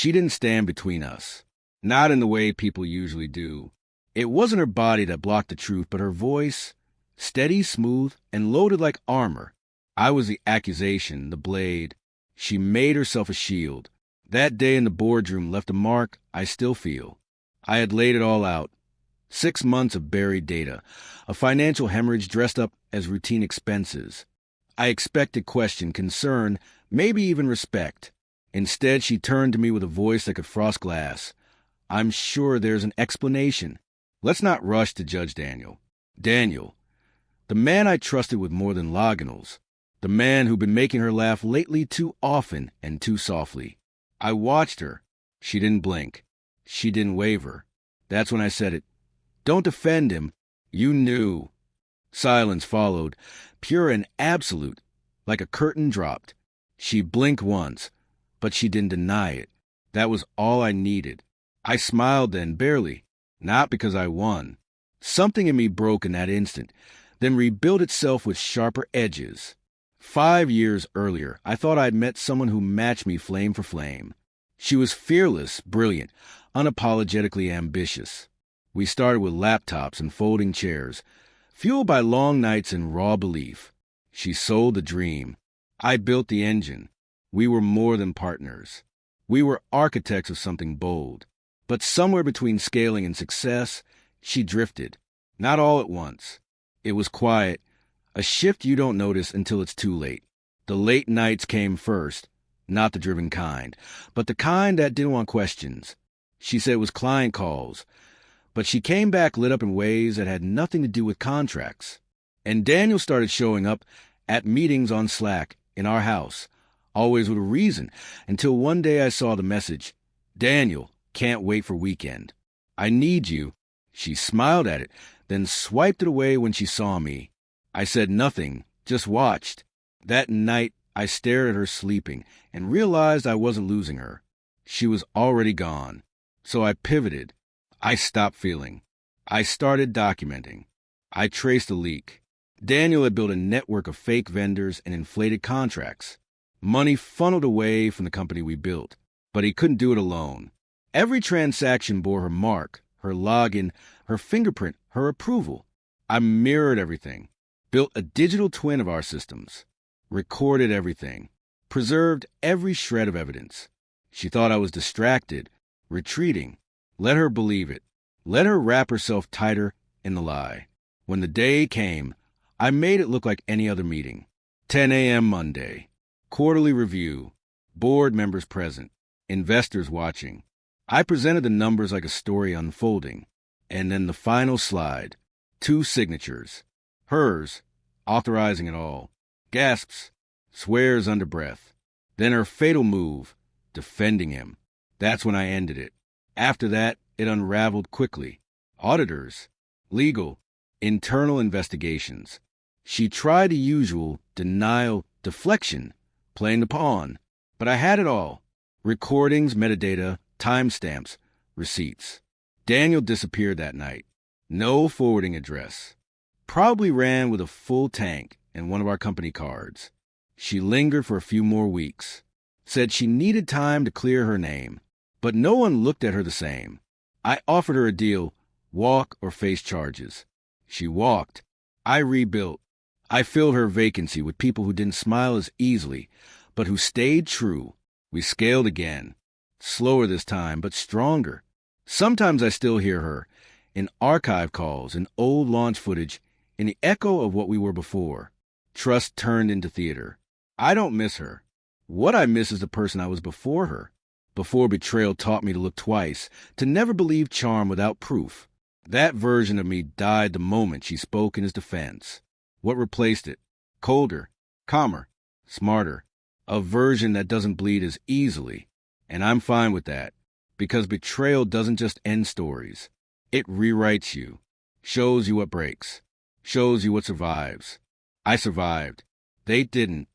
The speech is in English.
She didn't stand between us. Not in the way people usually do. It wasn't her body that blocked the truth, but her voice, steady, smooth, and loaded like armor. I was the accusation, the blade. She made herself a shield. That day in the boardroom left a mark I still feel. I had laid it all out. 6 months of buried data, a financial hemorrhage dressed up as routine expenses. I expected question, concern, maybe even respect. Instead, she turned to me with a voice that could frost glass. I'm sure there's an explanation. Let's not rush to judge Daniel. Daniel, the man I trusted with more than loginals. The man who'd been making her laugh lately too often and too softly. I watched her. She didn't blink. She didn't waver. That's when I said it. Don't defend him. You knew. Silence followed, pure and absolute, like a curtain dropped. She blinked once, but she didn't deny it. That was all I needed. I smiled then, barely. Not because I won. Something in me broke in that instant, then rebuilt itself with sharper edges. 5 years earlier, I thought I'd met someone who matched me flame for flame. She was fearless, brilliant, unapologetically ambitious. We started with laptops and folding chairs, fueled by long nights and raw belief. She sold the dream. I built the engine. We were more than partners. We were architects of something bold. But somewhere between scaling and success, she drifted. Not all at once. It was quiet, a shift you don't notice until it's too late. The late nights came first, not the driven kind, but the kind that didn't want questions. She said it was client calls, but she came back lit up in ways that had nothing to do with contracts. And Daniel started showing up at meetings on Slack in our house, always with a reason, until one day I saw the message, Daniel, can't wait for weekend. I need you. She smiled at it, then swiped it away when she saw me. I said nothing, just watched. That night, I stared at her sleeping and realized I wasn't losing her. She was already gone. So I pivoted. I stopped feeling. I started documenting. I traced a leak. Daniel had built a network of fake vendors and inflated contracts. Money funneled away from the company we built, but he couldn't do it alone. Every transaction bore her mark, her login, her fingerprint, her approval. I mirrored everything, built a digital twin of our systems, recorded everything, preserved every shred of evidence. She thought I was distracted, retreating. Let her believe it. Let her wrap herself tighter in the lie. When the day came, I made it look like any other meeting. 10 a.m. Monday. Quarterly review. Board members present. Investors watching. I presented the numbers like a story unfolding. And then the final slide. 2 signatures. Hers, authorizing it all. Gasps. Swears under breath. Then her fatal move, defending him. That's when I ended it. After that, it unraveled quickly. Auditors. Legal. Internal investigations. She tried the usual denial, deflection, playing the pawn. But I had it all. Recordings, metadata, timestamps, receipts. Daniel disappeared that night. No forwarding address. Probably ran with a full tank and one of our company cards. She lingered for a few more weeks. Said she needed time to clear her name. But no one looked at her the same. I offered her a deal, walk or face charges. She walked. I rebuilt. I filled her vacancy with people who didn't smile as easily, but who stayed true. We scaled again. Slower this time, but stronger. Sometimes I still hear her, in archive calls, in old launch footage, in the echo of what we were before. Trust turned into theater. I don't miss her. What I miss is the person I was before her. Before betrayal taught me to look twice, to never believe charm without proof. That version of me died the moment she spoke in his defense. What replaced it? Colder, calmer, smarter. A version that doesn't bleed as easily. And I'm fine with that, because betrayal doesn't just end stories. It rewrites you, shows you what breaks, shows you what survives. I survived. They didn't,